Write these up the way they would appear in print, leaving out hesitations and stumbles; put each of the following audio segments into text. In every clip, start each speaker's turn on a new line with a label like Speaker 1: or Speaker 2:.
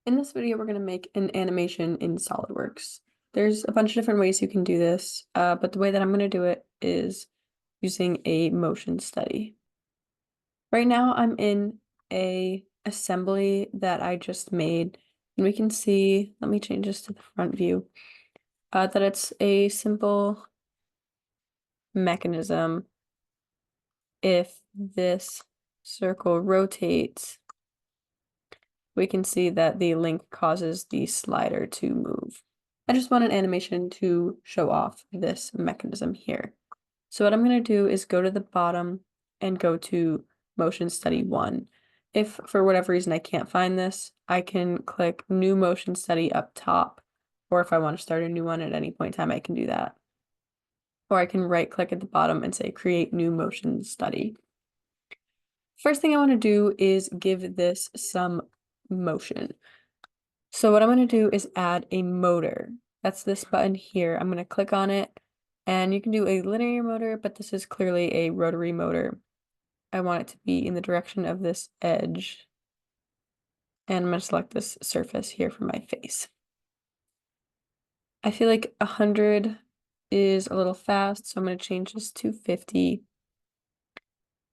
Speaker 1: In this video, we're going to make an animation in Solidworks. There's a bunch of different ways you can do this, but the way that I'm going to do it is using a motion study. Right now, I'm in a assembly that I just made, and we can see, let me change this to the front view, that it's a simple mechanism. If this circle rotates, we can see that the link causes the slider to move. I just want an animation to show off this mechanism here. So what I'm going to do is go to the bottom and go to Motion Study 1. If for whatever reason I can't find this, I can click New Motion Study up top, or if I want to start a new one at any point in time, I can do that. Or I can right click at the bottom and say Create New Motion Study. First thing I want to do is give this some motion. So what I'm going to do is add a motor. That's this button here. I'm going to click on it, and you can do a linear motor, but this is clearly a rotary motor. I want it to be in the direction of this edge. And I'm going to select this surface here for my face. I feel like 100 is a little fast, so I'm going to change this to 50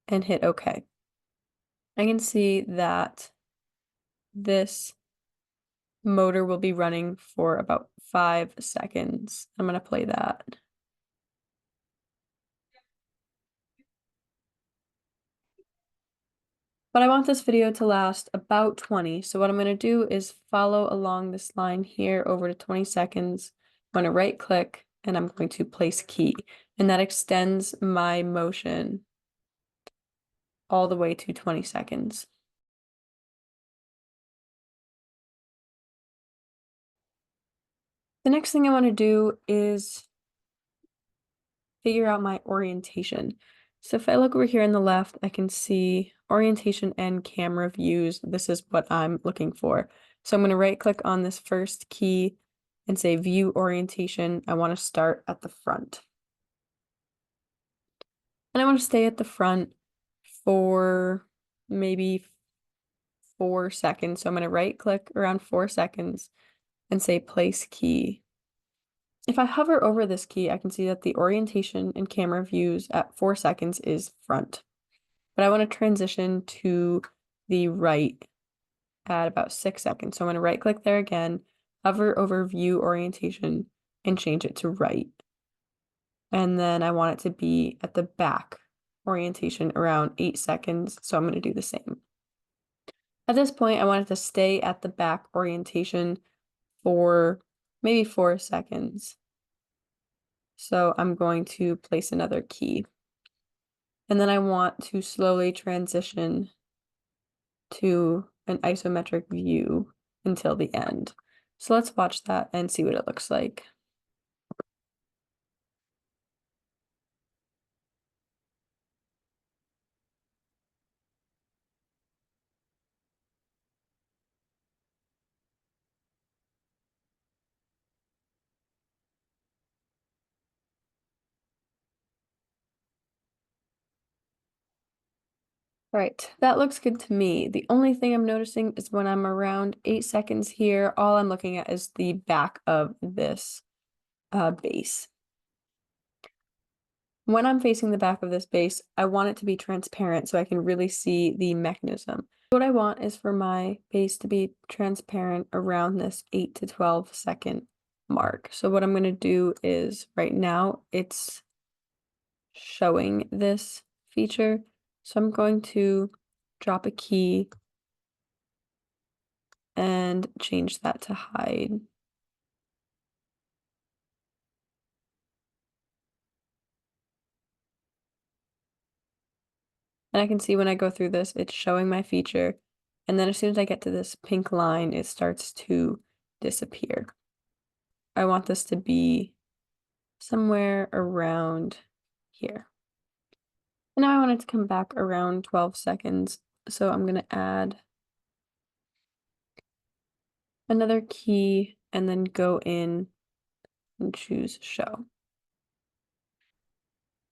Speaker 1: and hit OK. I can see that this motor will be running for about 5 seconds. I'm going to play that. But I want this video to last about 20. So what I'm going to do is follow along this line here over to 20 seconds. I'm going to right click and I'm going to place key. And that extends my motion all the way to 20 seconds. The next thing I want to do is figure out my orientation. So if I look over here on the left, I can see orientation and camera views. This is what I'm looking for. So I'm going to right click on this first key and say view orientation. I want to start at the front. And I want to stay at the front for maybe 4 seconds. So I'm going to right click around 4 seconds and say place key. If I hover over this key, I can see that the orientation and camera views at 4 seconds is front. But I want to transition to the right at about 6 seconds. So I'm going to right click there again, hover over view orientation and change it to right. And then I want it to be at the back orientation around 8 seconds. So I'm going to do the same. At this point, I want it to stay at the back orientation for maybe 4 seconds. So I'm going to place another key. And then I want to slowly transition to an isometric view until the end. So let's watch that and see what it looks like. All right, that looks good to me. The only thing I'm noticing is when I'm around 8 seconds here, all I'm looking at is the back of this base. When I'm facing the back of this base, I want it to be transparent so I can really see the mechanism. What I want is for my base to be transparent around this 8 to 12 second mark. So what I'm going to do is right now it's showing this feature. So I'm going to drop a key and change that to hide. And I can see when I go through this, it's showing my feature. And then as soon as I get to this pink line, it starts to disappear. I want this to be somewhere around here. And now I want it to come back around 12 seconds. So I'm going to add another key and then go in and choose show.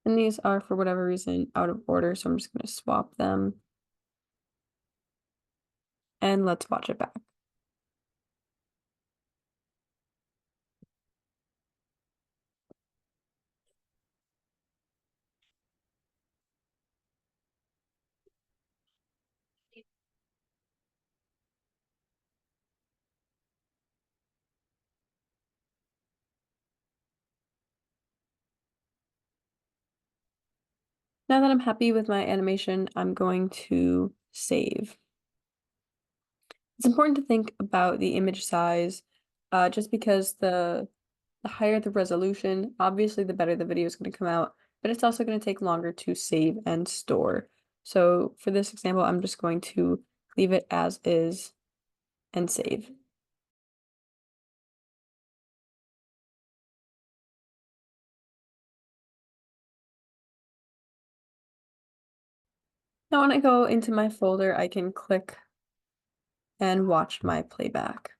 Speaker 1: And these are, for whatever reason, out of order, so I'm just going to swap them. And let's watch it back. Now that I'm happy with my animation, I'm going to save. It's important to think about the image size, just because the higher the resolution, obviously the better the video is going to come out, but it's also going to take longer to save and store. So for this example, I'm just going to leave it as is and save. Now when I go into my folder, I can click and watch my playback.